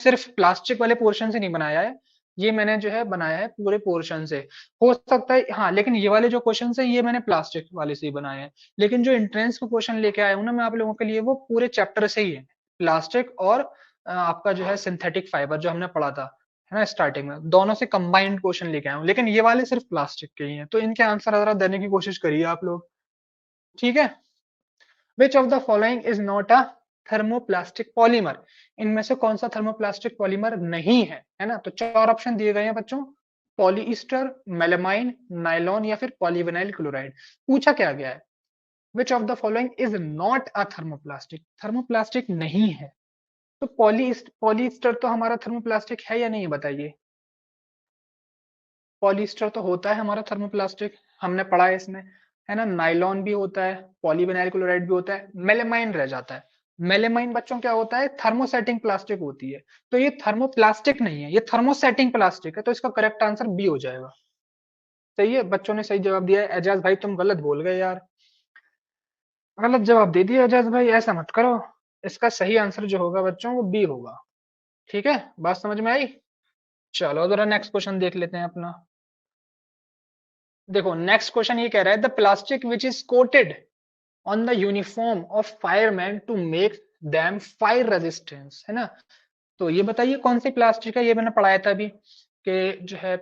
सिर्फ प्लास्टिक वाले पोर्शन से नहीं बनाया है, ये मैंने जो है बनाया है पूरे पोर्शन से। हो सकता है हाँ, लेकिन ये वाले जो क्वेश्चन है ये मैंने प्लास्टिक वाले से ही बनाए हैं। लेकिन जो एंट्रेंस में क्वेश्चन लेके आया हूँ ना मैं आप लोगों के लिए, वो पूरे चैप्टर से ही है, प्लास्टिक और आपका जो है सिंथेटिक फाइबर जो हमने पढ़ा था है ना स्टार्टिंग में, दोनों से कंबाइंड क्वेश्चन लेके आया हूँ। लेकिन ये वाले सिर्फ प्लास्टिक के ही हैं, तो इनके आंसर जरा देने की कोशिश करिए आप लोग, ठीक है। Which of the following is not a thermoplastic polymer, इनमें से कौन सा थर्मोप्लास्टिक पॉलीमर नहीं है ना। तो चार ऑप्शन दिए गए हैं बच्चों, पॉलीईस्टर, मेलामाइन, नाइलॉन या फिर पॉलीविनाइल क्लोराइड। पूछा क्या गया है, which of the following is not a thermoplastic, thermoplastic नहीं है। तो पॉलीस्टर तो हमारा थर्मोप्लास्टिक है या नहीं बताइए। पॉलीस्टर तो होता है हमारा थर्मोप्लास्टिक, हमने पढ़ा है इसमें, है ना। नाइलॉन भी होता है, पॉलीविनाइल क्लोराइड भी होता है, मेलेमाइन रह जाता है। मेलेमाइन बच्चों क्या होता है, थर्मोसेटिंग प्लास्टिक होती है। तो ये थर्मोप्लास्टिक नहीं है, ये थर्मोसेटिंग प्लास्टिक है, तो इसका करेक्ट आंसर बी हो जाएगा। सही है, बच्चों ने सही जवाब दिया है। एजाज भाई तुम गलत बोल गए यार, गलत जवाब दे दिया एजाज भाई, ऐसा मत करो। इसका सही आंसर जो होगा बच्चों वो बी होगा, ठीक है। बात समझ में आई। चलो जरा नेक्स्ट क्वेश्चन देख लेते हैं अपना। देखो नेक्स्ट क्वेश्चन ये कह रहा है, the plastic which is coated on the uniform of fireman to make them fire resistance, है ना। तो ये बताइए कौन सी प्लास्टिक है, ये मैंने पढ़ाया था अभी कि जो है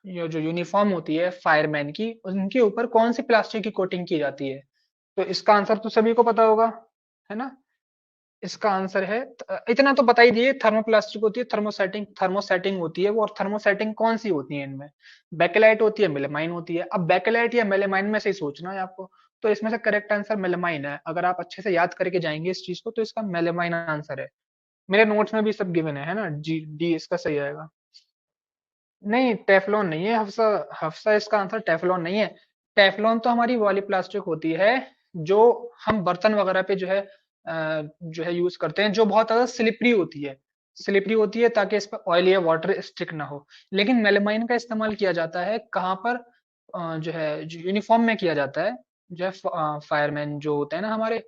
ये जो यूनिफॉर्म होती है फायरमैन की, उनके ऊपर कौन सी प्लास्टिक की कोटिंग की जाती है। तो इसका आंसर तो सभी को पता होगा, है ना। इसका आंसर है इतना तो बता ही दिए, थर्मोप्लास्टिक होती है, थर्मोसेटिंग थर्मोसेटिंग होती है वो। और थर्मोसेटिंग कौन सी होती है इनमें, बेकेलाइट होती है, मेलेमाइन होती है। अब बेकेलाइट या मेलेमाइन में से ही सोचना है आपको। तो इसमें से करेक्ट आंसर मेलेमाइन है, अगर आप अच्छे से याद करके जाएंगे इस चीज को तो इसका मेलेमाइन आंसर है। मेरे नोट्स में भी सब गिवन है ना, जी डी इसका सही आएगा। नहीं टेफलॉन नहीं है हफ्सा, हफ्सा इसका आंसर टेफलॉन नहीं है। टेफलॉन तो हमारी वाली प्लास्टिक होती है जो हम बर्तन वगैरह पे जो है यूज करते हैं, जो बहुत ज्यादा स्लिपरी होती है, स्लिपरी होती है ताकि इस पर ऑयल या वाटर स्टिक ना हो। लेकिन मेलामाइन का इस्तेमाल किया जाता है कहाँ पर, जो है यूनिफॉर्म में किया जाता है। जो है फायरमैन जो होते हैं ना हमारे,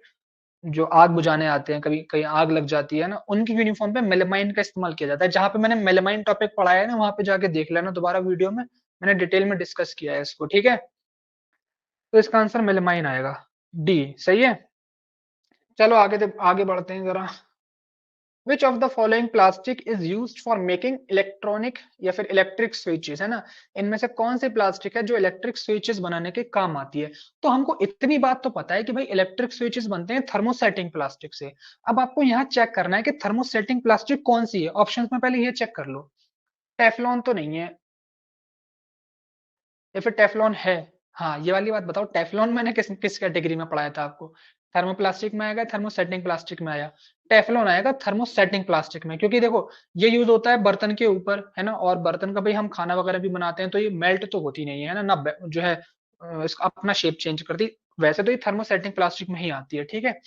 जो आग बुझाने आते हैं, कभी कहीं आग लग जाती है ना, उनकी यूनिफॉर्म पे मेलामाइन का इस्तेमाल किया जाता है। जहां पे मैंने मेलामाइन टॉपिक पढ़ाया है ना वहां पे जाके देख लेना दोबारा वीडियो में, मैंने डिटेल में डिस्कस किया है इसको, ठीक है। तो इसका आंसर मेलामाइन आएगा, डी सही है। चलो आगे बढ़ते हैं जरा। विच of the following plastic is used for making electronic या फिर इलेक्ट्रिक स्विचेस, है ना। इनमें से कौन सी प्लास्टिक है जो इलेक्ट्रिक स्विचेस बनाने के काम आती है। तो हमको इतनी बात तो पता है कि भाई इलेक्ट्रिक स्विचेस बनते हैं थर्मोसेटिंग प्लास्टिक से। अब आपको यहाँ चेक करना है कि थर्मोसेटिंग प्लास्टिक कौन सी है, ऑप्शंस में पहले ये चेक कर लो। टेफलॉन तो नहीं है, या फिर टेफलॉन है। हाँ ये वाली बात बताओ, टेफलॉन मैंने किस किस कैटेगरी में पढ़ाया था आपको, थर्मोप्लास्टिक में आएगा, थर्मोसेटिंग प्लास्टिक में आया। टेफलॉन आएगा थर्मोसेटिंग प्लास्टिक में, क्योंकि देखो ये यूज होता है बर्तन के ऊपर, है ना। और बर्तन का भाई हम खाना वगैरह भी बनाते हैं तो ये मेल्ट तो होती नहीं है ना, ना जो है इसका अपना शेप चेंज करती। वैसे तो ये थर्मोसेटिंग प्लास्टिक में ही आती है, ठीक है।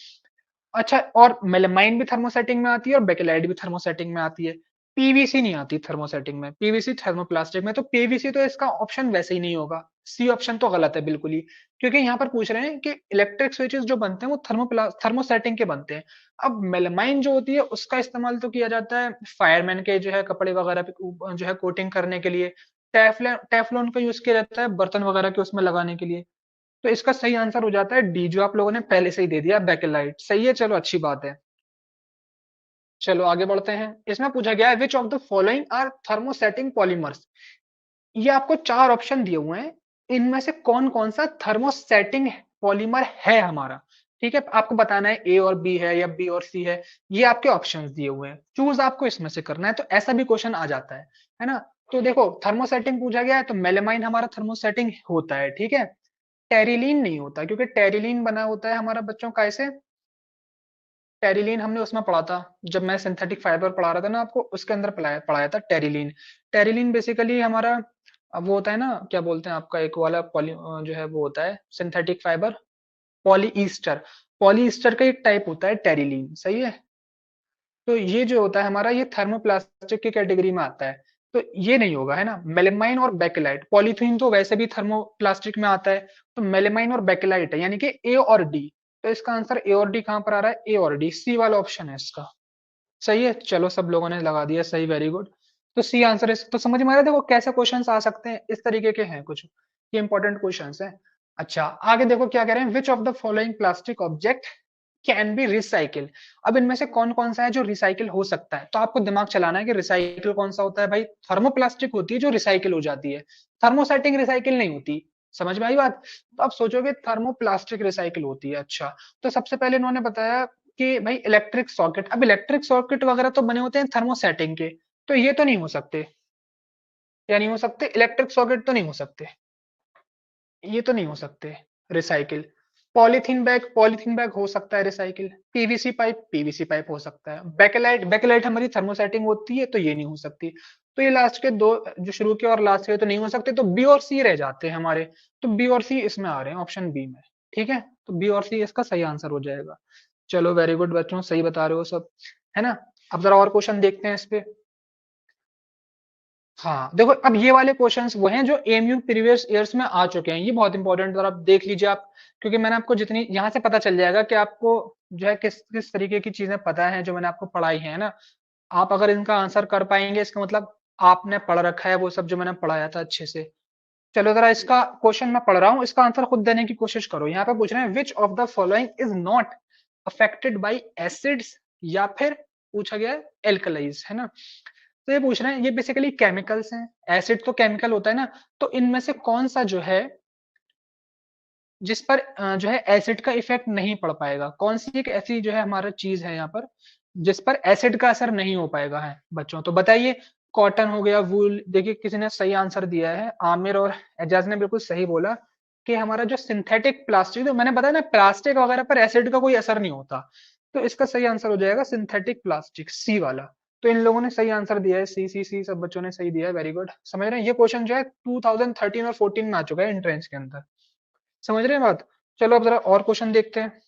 अच्छा, और मेलामाइन भी थर्मोसेटिंग में आती है और बेकेलाइट भी थर्मोसेटिंग में आती है। पीवीसी नहीं आती थर्मोसेटिंग में, पीवीसी थर्मोप्लास्टिक में। तो पीवीसी तो इसका ऑप्शन वैसे ही नहीं होगा, सी ऑप्शन तो गलत है बिल्कुल ही। क्योंकि यहाँ पर पूछ रहे हैं कि इलेक्ट्रिक स्विचेस जो बनते हैं वो थर्मोसेटिंग के बनते हैं। अब मेलामाइन जो होती है उसका इस्तेमाल तो किया जाता है फायरमैन के जो है कपड़े वगैरह पे जो है कोटिंग करने के लिए। टेफलॉन का यूज किया जाता है बर्तन वगैरह के उसमें लगाने के लिए। तो इसका सही आंसर हो जाता है डी, जो आप लोगों ने पहले से ही दे दिया, बैकेलाइट। सही है, चलो अच्छी बात है। चलो आगे बढ़ते हैं। इसमें पूछा गया है which of the following are thermosetting polymers. ये आपको चार ऑप्शन दिए हुए हैं, इनमें से कौन कौन सा थर्मोसेटिंग पॉलीमर है हमारा, ठीक है। आपको बताना है ए और बी है या बी और सी है। ये आपके ऑप्शंस दिए हुए हैं, चूज आपको इसमें से करना है। तो ऐसा भी क्वेश्चन आ जाता है ना। तो देखो थर्मोसेटिंग पूछा गया है तो मेलेमाइन हमारा थर्मोसेटिंग होता है, ठीक है। टेरिलीन नहीं होता, क्योंकि टेरिलीन बना होता है हमारा बच्चों का ऐसे, टेरिलीन हमने उसमें पढ़ा था जब मैं सिंथेटिक फाइबर पढ़ा रहा था ना आपको, उसके अंदर पढ़ाया था टेरिलीन। टेरिलीन बेसिकली हमारा अब वो होता है ना, क्या बोलते हैं आपका एक वाला जो है वो होता है सिंथेटिक फाइबर, पॉलीईस्टर। पॉलीईस्टर का एक टाइप होता है टेरिलीन, सही है। तो ये जो होता है हमारा, ये थर्मोप्लास्टिक की कैटेगरी में आता है। तो ये नहीं होगा, है ना। मेलेमाइन और बेकेलाइट, पॉलीथीन तो वैसे भी थर्मोप्लास्टिक में आता है। तो मेलेमाइन और बेकेलाइट है, यानी कि ए और डी। तो इसका आंसर ए और डी कहां पर आ रहा है, ए और डी, सी वाला ऑप्शन है इसका। सही है, चलो सब लोगों ने लगा दिया सही, वेरी गुड। तो सी आंसर है, तो समझ में आ रहा है देखो कैसे क्वेश्चंस आ सकते हैं, इस तरीके के हैं कुछ, ये इंपॉर्टेंट क्वेश्चंस हैं। अच्छा आगे देखो क्या कह रहे हैं, विच of the following plastic object can be recycle. अब इनमें से कौन कौन सा है जो रिसाइकिल हो सकता है, तो आपको दिमाग चलाना है कि रिसाइकिल कौन सा होता है भाई, थर्मोप्लास्टिक होती है जो रिसाइकिल हो जाती है, थर्मोसेटिंग रिसाइकिल नहीं होती। समझ में आई बात, तो आप सोचोगे थर्मोप्लास्टिक रिसाइकिल होती है, अच्छा। तो सबसे पहले इन्होंने बताया कि भाई इलेक्ट्रिक सॉकेट, अब इलेक्ट्रिक सॉकेट वगैरह तो बने होते हैं थर्मोसेटिंग के, तो ये तो नहीं हो सकते, या नहीं हो सकते, इलेक्ट्रिक सॉकेट तो नहीं हो सकते, ये तो नहीं हो सकते रिसाइकिल। पॉलीथीन बैग हो सकता है रिसाइकिल, पीवीसी पाइप हो सकता है, बैकेलाइट हमारी थर्मोसेटिंग होती है तो ये नहीं हो सकती। तो ये लास्ट के दो, जो शुरू के और लास्ट के तो नहीं हो सकते, तो बी और सी रह जाते हैं हमारे। तो बी और सी इसमें आ रहे हैं ऑप्शन बी में, ठीक है, तो बी और सी इसका सही आंसर हो जाएगा। चलो वेरी गुड बच्चों, सही बता रहे हो सब, है ना। अब जरा और क्वेश्चन देखते हैं इस पे। हाँ देखो, अब ये वाले क्वेश्चंस वो हैं जो एमयू प्रीवियस ईयर्स में आ चुके हैं, ये बहुत इंपॉर्टेंट, और आप देख लीजिए आप, क्योंकि मैंने आपको जितनी यहाँ से पता चल जाएगा कि आपको जो है किस किस तरीके की चीजें पता है जो मैंने आपको पढ़ाई है ना। आप अगर इनका आंसर कर पाएंगे इसका मतलब आपने पढ़ रखा है वो सब जो मैंने पढ़ाया था अच्छे से। चलो जरा इसका क्वेश्चन मैं पढ़ रहा हूँ, इसका आंसर खुद देने की कोशिश करो। यहाँ पे पूछ रहे हैं विच of the following is not affected by acids, या फिर पूछा गया है एल्कलाइज, है ना। तो ये पूछ रहे हैं, ये बेसिकली केमिकल्स हैं, एसिड तो केमिकल होता है ना, तो इनमें से कौन सा जो है जिस पर जो है एसिड का इफेक्ट नहीं पड़ पाएगा, कौन सी एक ऐसी जो है हमारा चीज है यहाँ पर जिस पर एसिड का असर नहीं हो पाएगा है बच्चों, तो बताइए। कॉटन हो गया, वूल, देखिए किसी ने सही आंसर दिया है, आमिर और एजाज ने बिल्कुल सही बोला कि हमारा जो सिंथेटिक प्लास्टिक, तो मैंने बताया ना प्लास्टिक वगैरह पर एसिड का कोई असर नहीं होता, तो इसका सही आंसर हो जाएगा सिंथेटिक प्लास्टिक, सी वाला। तो इन लोगों ने सही आंसर दिया है, सी सी सी, सब बच्चों ने सही दिया है, वेरी गुड। समझ रहे हैं, ये क्वेश्चन जो है 2013 और 14 में आ चुका है एंट्रेंस के अंदर, समझ रहे हैं बात। चलो अब जरा और क्वेश्चन देखते हैं।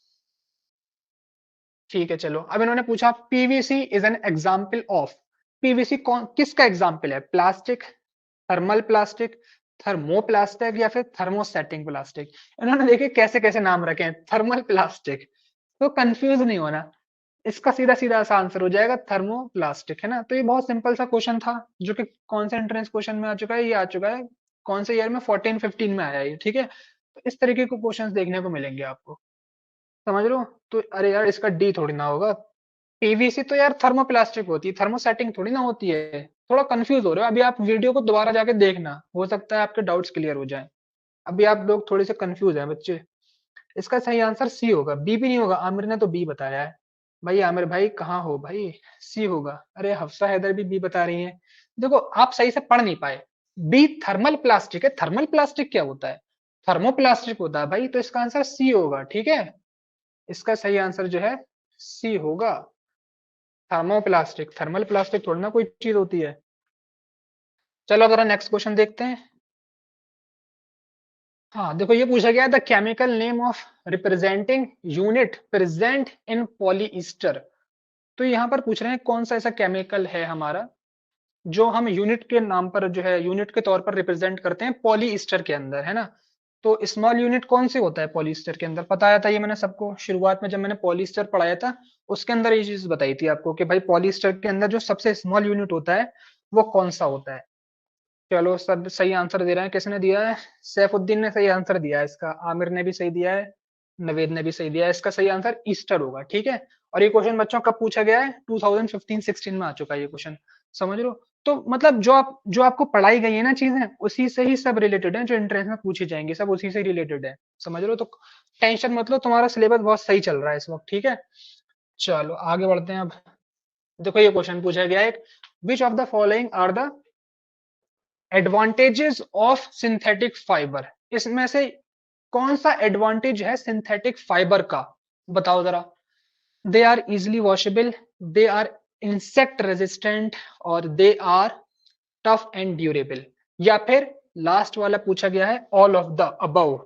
ठीक है चलो, अब इन्होंने पूछा PVC is an example of, PVC कौन किसका एग्जाम्पल है, प्लास्टिक, थर्मल प्लास्टिक, थर्मोप्लास्टिक, या फिर थर्मोसेटिंग प्लास्टिक। इन्होंने देखे कैसे कैसे नाम रखे हैं, थर्मल प्लास्टिक, तो कंफ्यूज नहीं होना, इसका सीधा सीधा सा आंसर हो जाएगा थर्मोप्लास्टिक, है ना। तो ये बहुत सिंपल सा क्वेश्चन था, जो कि कौन से एंट्रेंस क्वेश्चन में आ चुका है, ये आ चुका है कौन से ईयर में, 14-15 में आया है ये, ठीक है। तो इस तरीके के क्वेश्चंस देखने को मिलेंगे आपको, समझ लो। तो अरे यार इसका डी थोड़ी ना होगा, पीवीसी तो यार थर्मोप्लास्टिक होती है, थर्मोसेटिंग थोड़ी ना होती है। थोड़ा कंफ्यूज हो रहे हो, अभी आप वीडियो को दोबारा जाके देखना, हो सकता है आपके डाउट्स क्लियर हो जाएं। अभी आप लोग थोड़े से कंफ्यूज हैं बच्चे। इसका सही आंसर सी होगा, बी भी नहीं होगा, आमिर ने तो बी बताया है। भाई आमिर भाई कहाँ हो भाई, सी होगा। अरे हफ्सा हैदर भी बी बता रही है। देखो आप सही से पढ़ नहीं पाए, बी थर्मल प्लास्टिक है, थर्मल प्लास्टिक क्या होता है, थर्मोप्लास्टिक होता है भाई, तो इसका आंसर सी होगा, ठीक है। इसका सही आंसर जो है सी होगा, थर्मोप्लास्टिक, थर्मल प्लास्टिक थोड़ी ना कोई चीज होती है। चलो अब जरा नेक्स्ट क्वेश्चन देखते हैं। हाँ देखो ये पूछा गया the chemical name of representing unit present in polyester. तो यहाँ पर पूछ रहे हैं कौन सा ऐसा केमिकल है हमारा जो हम यूनिट के नाम पर जो है यूनिट के तौर पर रिप्रेजेंट करते हैं पॉलीईस्टर के अंदर, है ना। तो स्मॉल यूनिट कौन से होता है पॉलीईस्टर के अंदर, बताया था ये मैंने सबको शुरुआत में जब मैंने पॉलीईस्टर पढ़ाया था, उसके अंदर ये चीज बताई थी आपको कि भाई पॉलीईस्टर के अंदर जो सबसे स्मॉल यूनिट होता है वो कौन सा होता है। चलो सब सही आंसर दे रहे हैं, किसने दिया है, सैफुद्दीन ने सही आंसर दिया है इसका, आमिर ने भी सही दिया है, नवेद ने भी सही दिया है, इसका सही आंसर ईस्टर होगा, ठीक है। और ये क्वेश्चन बच्चों कब पूछा गया है, 2015-16 में आ चुका है ये क्वेश्चन, समझ लो। तो मतलब जो आपको पढ़ाई गई है ना चीजें, उसी से ही सब रिलेटेड है, जो एंट्रेंस में पूछी जाएंगी सब उसी से रिलेटेड है, समझ लो। तो टेंशन मत लो, तुम्हारा सिलेबस बहुत सही चल रहा है इस वक्त, ठीक है। चलो आगे बढ़ते हैं अब। देखो ये क्वेश्चन पूछा गया है, which of the following are the advantages of synthetic fibre, इसमें से कौन सा एडवांटेज है सिंथेटिक फाइबर का, बताओ जरा। They are easily washable, they are insect resistant, और they are tough and durable, या फिर लास्ट वाला पूछा गया है all of the above,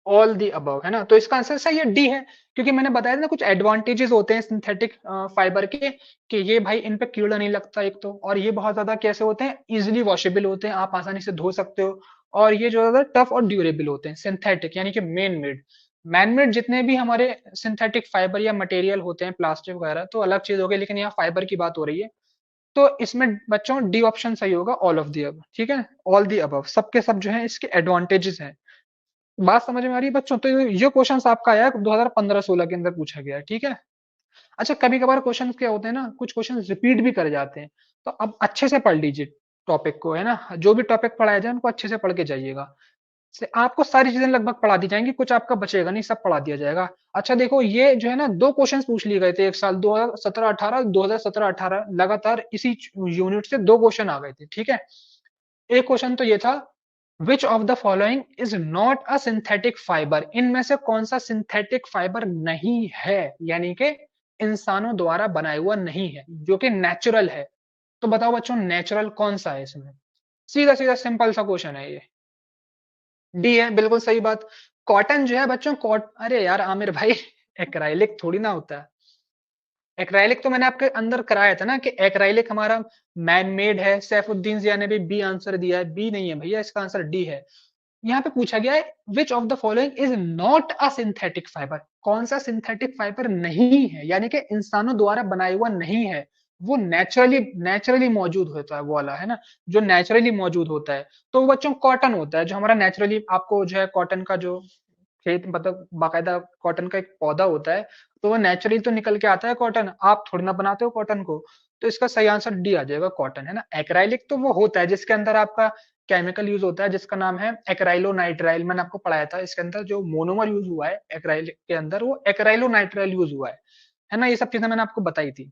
all the above, है ना। तो इसका आंसर सही है डी है, क्योंकि मैंने बताया था ना कुछ एडवांटेजेस होते हैं सिंथेटिक फाइबर के, कि ये भाई इन पे कीड़ा नहीं लगता एक तो, और ये बहुत ज्यादा कैसे होते हैं, इजिली वॉशेबल होते हैं, आप आसानी से धो सकते हो, और ये जो ज्यादा टफ और ड्यूरेबल होते हैं, सिंथेटिक यानी कि मेन मेड। मैनमेड जितने भी हमारे सिंथेटिक फाइबर या मटेरियल होते हैं प्लास्टिक वगैरह तो अलग चीज हो गई, लेकिन यहाँ फाइबर की बात हो रही है। तो इसमें बच्चों डी ऑप्शन सही होगा, ऑल ऑफ दी अब, ठीक है। ऑल दी अबव, सब के सब जो है इसके एडवांटेजेस हैं। बात समझ में आ रही है बच्चों? तो ये क्वेश्चन आपका आया 2015-16 के अंदर पूछा गया है, ठीक है। अच्छा, कभी कभार क्वेश्चन क्या होते हैं ना, कुछ क्वेश्चन रिपीट भी कर जाते हैं। तो अब अच्छे से पढ़ लीजिए टॉपिक को, है ना। जो भी टॉपिक पढ़ाया जाए उनको अच्छे से पढ़ के जाइएगा। से आपको सारी चीजें लगभग पढ़ा दी जाएंगी, कुछ आपका बचेगा नहीं, सब पढ़ा दिया जाएगा। अच्छा देखो, ये जो है ना, दो क्वेश्चन पूछ लिए गए थे एक साल 2017-18, 2017-18 लगातार इसी यूनिट से दो क्वेश्चन आ गए थे, ठीक है। एक क्वेश्चन तो ये था, विच of the following is not a synthetic fibre, इनमें से कौन सा सिंथेटिक फाइबर नहीं है, यानी कि इंसानों द्वारा बनाया हुआ नहीं है, जो कि नेचुरल है। तो बताओ बच्चों, नेचुरल कौन सा है इसमें? सीधा सीधा सिंपल सा क्वेश्चन है ये। डी है, बिल्कुल सही बात। कॉटन जो है बच्चों, अरे यार आमिर भाई, एक्राइलिक थोड़ी ना होता है। एक्राइलिक तो मैंने आपके अंदर कराया था ना कि एक्राइलिक हमारा मैन मेड है। सैफुद्दीन जिया ने भी बी आंसर दिया है, बी नहीं है भैया, इसका आंसर डी है। यहाँ पे पूछा गया है, which of the following is not a synthetic fibre, कौन सा सिंथेटिक फाइबर नहीं है, यानी कि इंसानों द्वारा बनाया हुआ नहीं है, वो नेचुरली नेचुरली मौजूद होता है, वो वाला है ना, जो नेचुरली मौजूद होता है। तो वो बच्चों कॉटन होता है, जो हमारा नेचुरली, आपको जो है कॉटन का जो खेत, मतलब बाकायदा कॉटन का एक पौधा होता है, तो वो नेचुरली तो निकल के आता है कॉटन, आप थोड़ी ना बनाते हो कॉटन को। तो इसका सही आंसर डी आ जाएगा, कॉटन, है ना। एक्राइलिक तो वो होता है जिसके अंदर आपका केमिकल यूज होता है, जिसका नाम है एक्राइलोनाइट्राइल, मैंने आपको पढ़ाया था। इसके अंदर जो मोनोमर यूज हुआ है एक्राइलिक के अंदर, वो एक्राइलोनाइट्राइल यूज हुआ है ना। ये सब चीजें मैंने आपको बताई थी।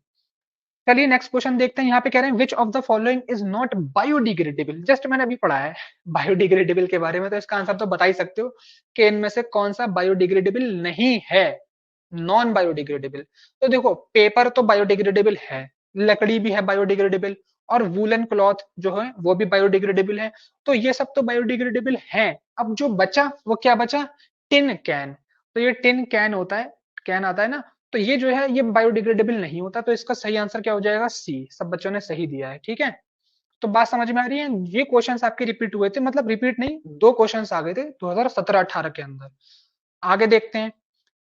चलिए नेक्स्ट क्वेश्चन देखते हैं। यहाँ पे कह रहे हैं, विच of the following is not biodegradable, just मैंने अभी पढ़ा है बायोडिग्रेडेबल के बारे में, तो इसका आंसर तो बता ही सकते हो कि इनमें से कौन सा बायोडिग्रेडेबल नहीं है, नॉन बायोडिग्रेडेबल। तो देखो, पेपर तो बायोडिग्रेडेबल है, लकड़ी भी है बायोडिग्रेडेबल, और वूलन क्लॉथ जो है वो भी बायोडिग्रेडेबल है। तो ये सब तो बायोडिग्रेडेबल है। अब जो बचा वो क्या बचा? Tin can. तो ये टिन कैन होता है, कैन आता है ना, तो ये जो है ये बायोडिग्रेडेबल नहीं होता। तो इसका सही आंसर क्या हो जाएगा? सी। सब बच्चों ने सही दिया है, ठीक है। तो बात समझ में आ रही है? ये क्वेश्चंस आपके रिपीट हुए थे, मतलब रिपीट नहीं, दो क्वेश्चंस आ गए थे 2017-18 के अंदर। आगे देखते हैं।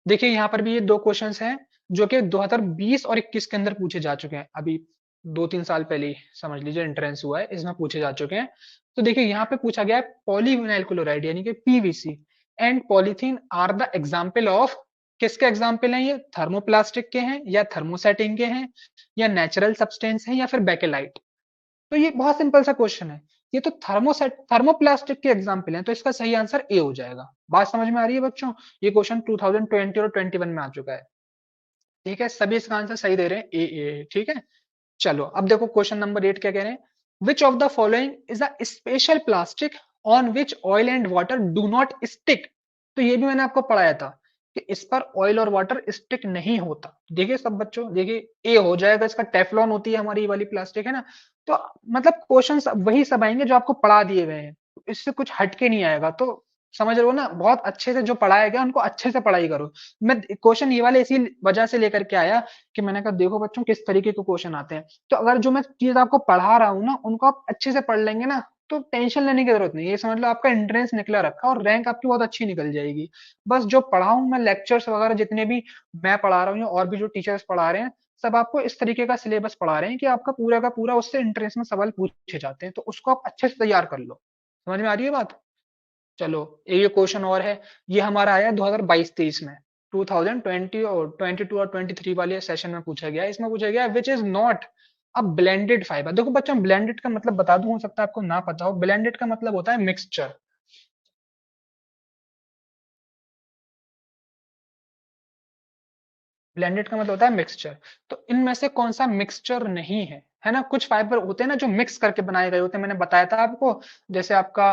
देखिए यहाँ पर भी ये दो क्वेश्चंस हैं जो कि 2020 और 21 के अंदर पूछे जा चुके हैं, अभी 2-3 साल पहले ही समझ लीजिए एंट्रेंस हुआ है, इसमें पूछे जा चुके हैं। तो देखिए यहाँ पे पूछा गया है, पॉलीविनाइल क्लोराइड यानी कि PVC and polythene are the example of, किसके एग्जाम्पल हैं ये? थर्मोप्लास्टिक के हैं, या थर्मोसेटिंग के हैं, या नेचुरल सब्सटेंस हैं, या फिर बेकेलाइट? तो ये बहुत सिंपल सा क्वेश्चन है। ये तो थर्मोप्लास्टिक के एग्जाम्पल हैं, तो इसका सही आंसर ए हो जाएगा। बात समझ में आ रही है बच्चों? ये क्वेश्चन 2020 और 21 में आ चुका है, ठीक है। सभी इसका आंसर सही दे रहे हैं, ए, ठीक है। चलो अब देखो क्वेश्चन नंबर 8 क्या कह रहे हैं, विच of the following is a special plastic on which oil and water do not stick. तो ये भी मैंने आपको पढ़ाया था कि इस पर ऑयल और वाटर स्टिक नहीं होता। देखिए सब बच्चों, देखिए ए हो जाएगा इसका, टेफ्लॉन होती है हमारी ये वाली प्लास्टिक, है ना। तो मतलब क्वेश्चन वही सब आएंगे जो आपको पढ़ा दिए गए हैं, इससे कुछ हटके नहीं आएगा। तो समझ रहे हो ना, बहुत अच्छे से जो पढ़ाया गया उनको अच्छे से पढ़ाई करो। मैं क्वेश्चन ये वाले इसी वजह से लेकर के आया कि मैंने कहा देखो बच्चों किस तरीके के क्वेश्चन आते हैं। तो अगर जो मैं चीज आपको पढ़ा रहा हूँ ना, उनको आप अच्छे से पढ़ लेंगे ना, तो टेंशन लेने की जरूरत नहीं है। ये समझ लो आपका एंट्रेंस निकला रखा और रैंक आपकी बहुत अच्छी निकल जाएगी। बस जो पढ़ाऊं मैं, लेक्चर्स वगैरह जितने भी मैं पढ़ा रहा हूँ, या और भी जो टीचर्स पढ़ा रहे हैं, सब आपको इस तरीके का सिलेबस पढ़ा रहे हैं कि आपका पूरा का पूरा उससे एंट्रेंस में सवाल पूछे जाते हैं, तो उसको आप अच्छे से तैयार कर लो। समझ में आ रही है बात? चलो ये क्वेश्चन और है, ये हमारा आया 2022-23 में, 2020 और 22 और 23 वाले सेशन में पूछा गया। इसमें पूछा गया which is not a blended fibre. देखो बच्चों, ब्लेंडेड का मतलब बता दूं, हो सकता है आपको ना पता हो। ब्लेंडेड का मतलब होता है मिक्सचर। ब्लेंडेड का मतलब होता है मिक्सचर। तो इनमें से कौन सा मिक्सचर नहीं है, है ना। कुछ फाइबर होते हैं ना जो मिक्स करके बनाए गए होते हैं, मैंने बताया था आपको। जैसे आपका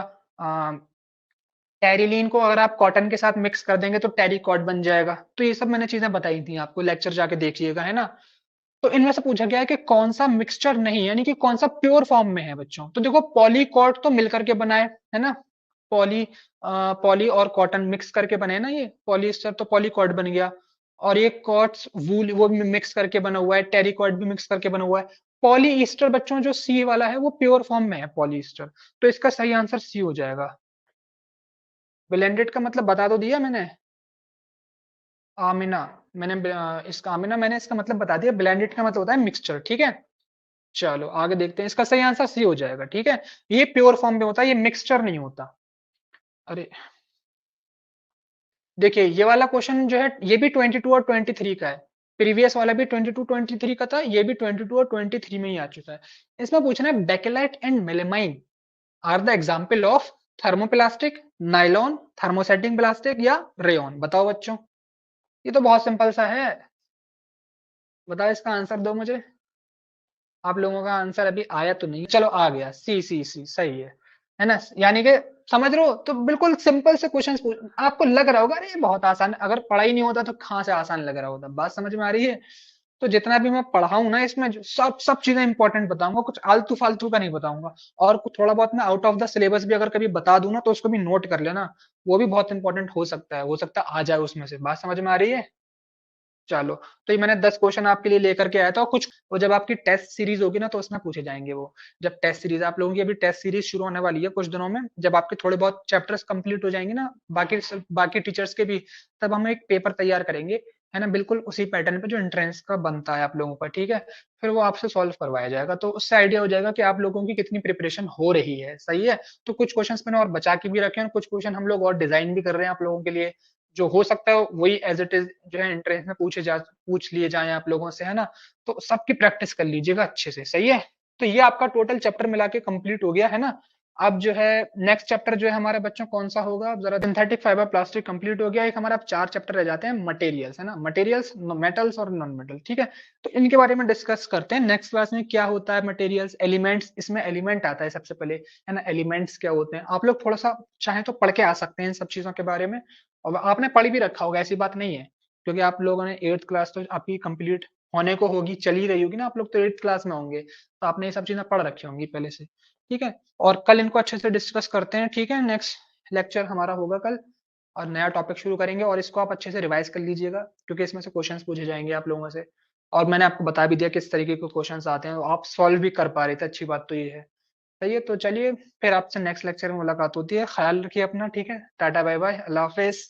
टेरिलीन को अगर आप कॉटन के साथ मिक्स कर देंगे तो टेरिकॉट बन जाएगा। तो ये सब मैंने चीजें बताई थी आपको, लेक्चर जाके देखिएगा, है ना। तो इनमें से पूछा गया है कि कौन सा मिक्सचर नहीं, यानी कि कौन सा प्योर फॉर्म में है बच्चों। तो देखो, पॉलीकॉट तो मिल करके बनाए, है ना। पॉली पॉली और कॉटन मिक्स करके बने ना, ये पॉलिएस्टर तो पॉलीकॉट बन गया। और ये कॉट्स वूल वो भी मिक्स करके बना हुआ है, टेरिकॉट भी मिक्स करके बना हुआ है। पॉलीईस्टर बच्चों जो सी वाला है वो प्योर फॉर्म में है पॉलीईस्टर। तो इसका सही आंसर सी हो जाएगा। ब्लेंडेड का मतलब बता तो दिया मैंने। आमिना, इसका आमिना मैंने इसका मतलब बता दिया, ब्लेंडेड का मतलब होता है मिक्सचर, ठीक है। चलो आगे देखते हैं, इसका सही आंसर सी हो जाएगा, ठीक है। ये प्योर फॉर्म में होता है, ये मिक्सचर नहीं होता। अरे देखिए ये वाला क्वेश्चन जो है ये भी 22 और 23 का है। प्रीवियस वाला भी 22 23 का था, ये भी 22 और 23 में ही आ चुका है। इसमें पूछना है bakelite and melamine are the example of thermoplastic, nylon, thermosetting plastic या रेयन। बताओ बच्चों, ये तो बहुत सिंपल सा है। बताओ इसका आंसर दो मुझे। आप लोगों का आंसर अभी आया तो नहीं, चलो आ गया, सी सी सी सही है ना। यानी कि समझ रहे हो, तो बिल्कुल सिंपल से क्वेश्चन पूछ, आपको लग रहा होगा अरे ये बहुत आसान है, अगर पढ़ा ही नहीं होता तो कहाँ से आसान लग रहा होता। बात समझ में आ रही है। तो जितना भी मैं पढ़ाऊं ना इसमें सब सब चीजें इंपॉर्टेंट बताऊंगा, कुछ आलतू फालतू का नहीं बताऊंगा। और कुछ थोड़ा बहुत मैं आउट ऑफ द सिलेबस भी अगर कभी बता दूं ना तो उसको भी नोट कर लेना। वो भी बहुत इंपॉर्टेंट हो सकता है आ जाए उसमें से। बात समझ में आ रही है। चलो, तो ये मैंने 10 क्वेश्चन आपके लिए लेकर के आया था, और कुछ वो जब आपकी टेस्ट सीरीज होगी ना तो उसमें पूछे जाएंगे वो। जब टेस्ट सीरीज आप लोगों की अभी टेस्ट सीरीज शुरू होने वाली है कुछ दिनों में, जब आपके थोड़े बहुत चैप्टर्स कंप्लीट हो जाएंगे ना, बाकी टीचर्स के भी, तब हम एक पेपर तैयार करेंगे, है ना, बिल्कुल उसी पैटर्न पे जो एंट्रेंस का बनता है आप लोगों का, ठीक है। फिर वो आपसे सॉल्व करवाया जाएगा, तो उससे आइडिया हो जाएगा कि आप लोगों की कितनी प्रिपरेशन हो रही है, सही है। तो कुछ क्वेश्चंस मैंने और बचा के भी रखे हैं, कुछ क्वेश्चन हम लोग और डिजाइन भी कर रहे हैं आप लोगों के लिए, जो हो सकता है वही एज इट इज जो है एंट्रेंस में पूछ लिए जाए आप लोगों से, है ना। तो सबकी प्रैक्टिस कर लीजिएगा अच्छे से, सही है। तो ये आपका टोटल चैप्टर मिला के कंप्लीट हो गया, है ना। अब जो है नेक्स्ट चैप्टर जो है हमारे बच्चों कौन सा होगा, अब जरा, सिंथेटिक फाइबर प्लास्टिक कंप्लीट हो गया, एक हमारा अब 4 चैप्टर रह जाते हैं, मटेरियल्स, है ना, मटेरियल्स, मेटल्स और नॉन मेटल, ठीक है। तो इनके बारे में डिस्कस करते हैं नेक्स्ट क्लास में, क्या होता है मटेरियल्स, एलिमेंट्स, इसमें एलिमेंट आता है सबसे पहले, है ना, एलिमेंट्स क्या होते हैं, आप लोग थोड़ा सा चाहे तो पढ़ के आ सकते हैं इन सब चीजों के बारे में। और आपने पढ़ भी रखा होगा, ऐसी बात नहीं है, क्योंकि आप लोगों ने 8th क्लास तो आपकी कंप्लीट होने को होगी, चली रही होगी ना, आप लोग तो 8th क्लास में होंगे, तो आपने ये सब चीजें पढ़ रखी होंगी पहले से, ठीक है। और कल इनको अच्छे से डिस्कस करते हैं, ठीक है। नेक्स्ट लेक्चर हमारा होगा कल, और नया टॉपिक शुरू करेंगे, और इसको आप अच्छे से रिवाइज कर लीजिएगा, क्योंकि इसमें से क्वेश्चंस पूछे जाएंगे आप लोगों से। और मैंने आपको बता भी दिया किस तरीके के क्वेश्चंस आते हैं, आप सॉल्व भी कर पा रहे थे, अच्छी बात तो ये है। सही है, तो चलिए फिर आपसे नेक्स्ट लेक्चर में मुलाकात होती है, ख्याल रखिए अपना, ठीक है, टाटा बाय बाय, अल्लाह हाफिज।